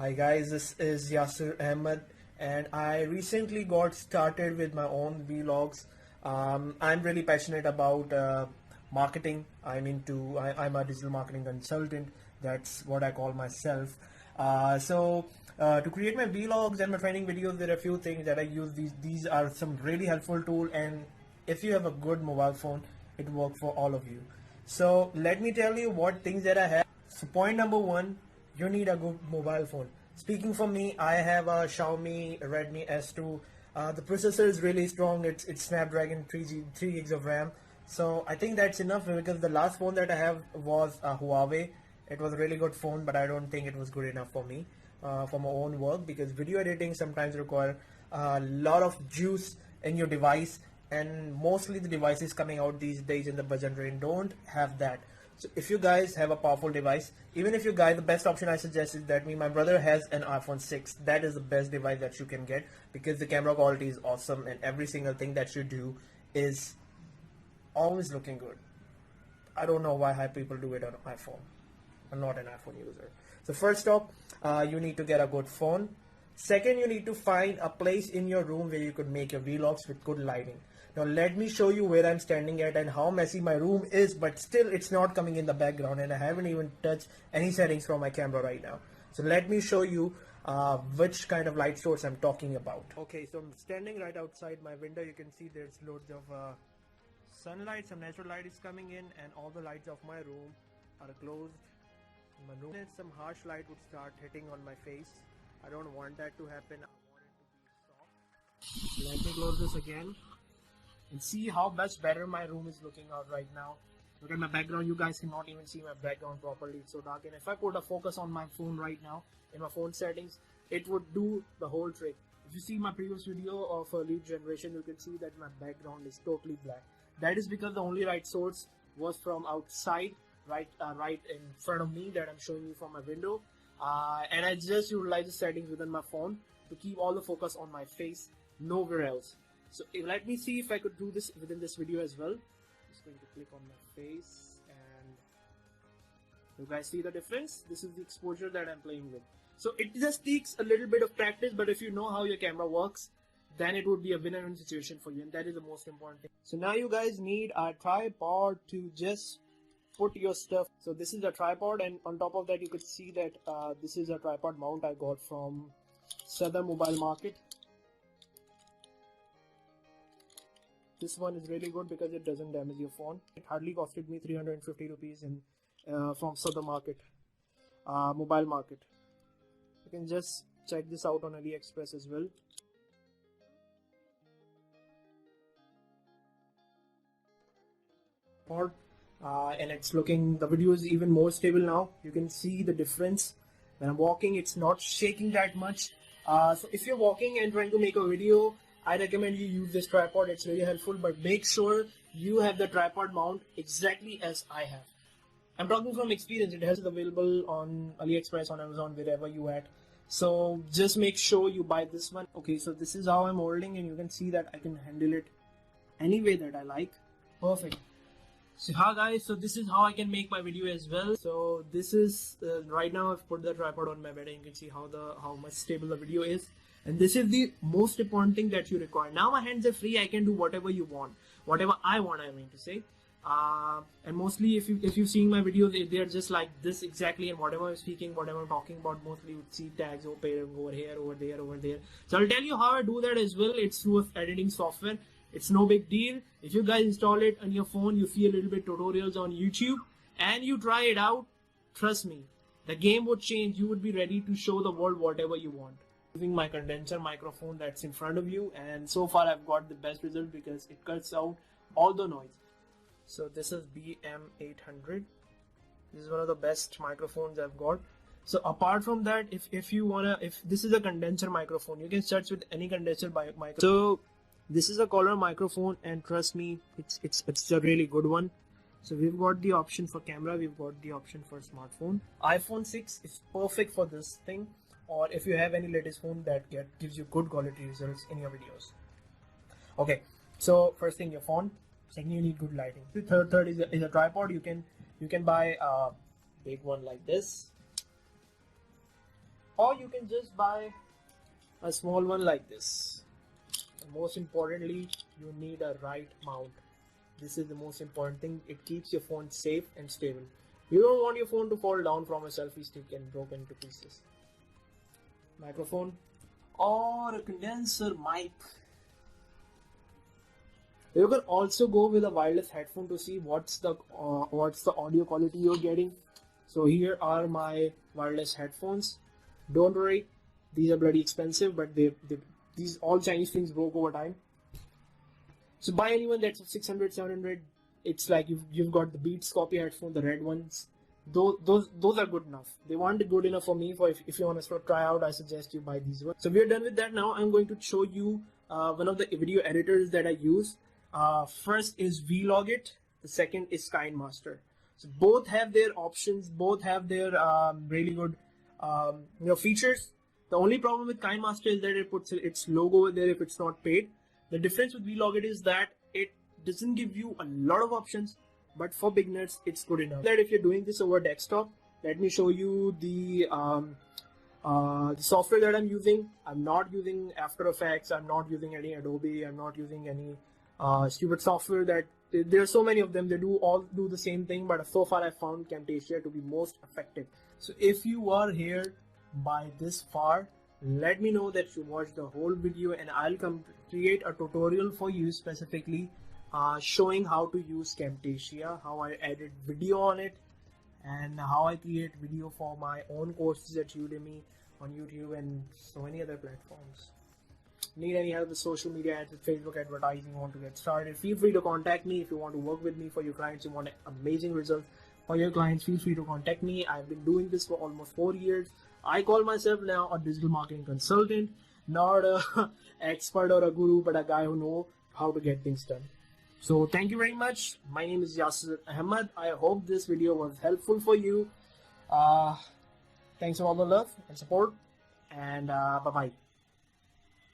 Hi guys, this is Yasir Ahmed and I recently got started with my own vlogs. I'm really passionate about marketing. I'm a digital marketing consultant. That's what I call myself. To create my vlogs and my training videos, there are a few things that I use. These are some really helpful tool, and if you have a good mobile phone, it works for all of you. So let me tell you what things that I have. So point number one, you need a good mobile phone. Speaking for me, I have a Xiaomi Redmi S2. The processor is really strong. It's Snapdragon 3 gigs of RAM. So I think that's enough because the last phone that I have was a Huawei. It was a really good phone, but I don't think it was good enough for me for my own work, because video editing sometimes require a lot of juice in your device, and mostly the devices coming out these days in the budget range don't have that. So if you guys have a powerful device, even if you guys, the best option I suggest is that my brother has an iPhone 6. That is the best device that you can get because the camera quality is awesome and every single thing that you do is always looking good. I don't know why people do it on iPhone. I'm not an iPhone user. So first off, you need to get a good phone. Second, you need to find a place in your room where you could make your vlogs with good lighting. Now let me show you where I'm standing at and how messy my room is, but still it's not coming in the background and I haven't even touched any settings from my camera right now. So let me show you which kind of light source I'm talking about. Okay, so I'm standing right outside my window. You can see there's loads of sunlight, some natural light is coming in, and all the lights of my room are closed. My room, some harsh light would start hitting on my face. I don't want that to happen. I want it to be soft. Let me close this again and see how much better my room is looking out right now. Look at my background. You guys cannot even see my background properly. It's so dark. And if I put a focus on my phone right now in my phone settings, it would do the whole trick. If you see my previous video of lead generation, you can see that my background is totally black. That is because the only light source was from outside, right in front of me, that I'm showing you from my window. And I just utilize the settings within my phone to keep all the focus on my face, nowhere else. So let me see if I could do this within this video as well. Just going to click on my face, and you guys see the difference? This is the exposure that I'm playing with. So it just takes a little bit of practice, but if you know how your camera works, then it would be a win-win situation for you, and that is the most important thing. So now you guys need a tripod to just put your stuff. So this is a tripod, and on top of that you could see that this is a tripod mount I got from Southern Mobile Market. This one is really good because it doesn't damage your phone. It hardly costed me 350 rupees in from Southern Market, Mobile Market. You can just check this out on AliExpress as well. And it's looking, the video is even more stable now. You can see the difference. When I'm walking, it's not shaking that much. So if you're walking and trying to make a video, I recommend you use this tripod. It's really helpful, but make sure you have the tripod mount exactly as I have. I'm talking from experience. It has it available on AliExpress, on Amazon, wherever you at. So just make sure you buy this one. Okay, so this is how I'm holding, and you can see that I can handle it any way that I like. Perfect. So hi guys, so this is how I can make my video as well. So this is right now I've put the tripod on my bed, and you can see how much stable the video is. And this is the most important thing that you require. Now my hands are free. I can do whatever you want, whatever I want, I mean to say. And mostly if you've seen my videos, they're just like this exactly, and whatever I'm speaking, whatever I'm talking about, mostly you would see tags over here, over there, over there. So I'll tell you how I do that as well. It's through editing software. It's no big deal. If you guys install it on your phone, you see a little bit tutorials on YouTube, and you try it out, trust me, the game would change. You would be ready to show the world whatever you want. Using my condenser microphone that's in front of you, and so far I've got the best result because it cuts out all the noise. So this is BM800. This is one of the best microphones I've got. So apart from that, if this is a condenser microphone, you can search with any condenser microphone. So this is a color microphone, and trust me, it's a really good one. So we've got the option for camera, we've got the option for smartphone. iPhone 6 is perfect for this thing, or if you have any latest phone that gives you good quality results in your videos. Okay, so first thing, your phone. Second, you need good lighting. The third is a tripod. You can buy a big one like this, or you can just buy a small one like this. And most importantly, you need a right mount. This is the most important thing. It keeps your phone safe and stable. You don't want your phone to fall down from a selfie stick and broken into pieces. Microphone or a condenser mic. You can also go with a wireless headphone to see what's the audio quality you're getting. So here are my wireless headphones. Don't worry, these are bloody expensive, but these all Chinese things broke over time. So buy anyone that's 600, 700. It's like you've got the Beats copy headphone, the red ones. Those are good enough. They weren't good enough for me. For if you want to try out, I suggest you buy these ones. So we're done with that. Now I'm going to show you one of the video editors that I use. First is Vlogit. The second is KineMaster. So both have their options. Both have their really good features. The only problem with KineMaster is that it puts its logo over there if it's not paid. The difference with Vlogit is that it doesn't give you a lot of options, but for beginners it's good enough. That if you're doing this over desktop, let me show you the software that I'm using. I'm not using After Effects. I'm not using any Adobe. I'm not using any stupid software that there are so many of them. They all do the same thing, but so far I found CAMTASIA to be most effective. So if you are here by this far, let me know that you watched the whole video, and I'll create a tutorial for you specifically showing how to use CAMTASIA, how I edit video on it, and how I create video for my own courses at Udemy, on YouTube, and so many other platforms. Need any help with social media ads, with Facebook advertising, want to get started, feel free to contact me. If you want to work with me for your clients, you want amazing results for your clients, feel free to contact me. I've been doing this for almost 4 years. I call myself now a digital marketing consultant, not a expert or a guru, but a guy who knows how to get things done. So thank you very much. My name is Yasir Ahmed. I hope this video was helpful for you. Thanks for all the love and support, and bye-bye.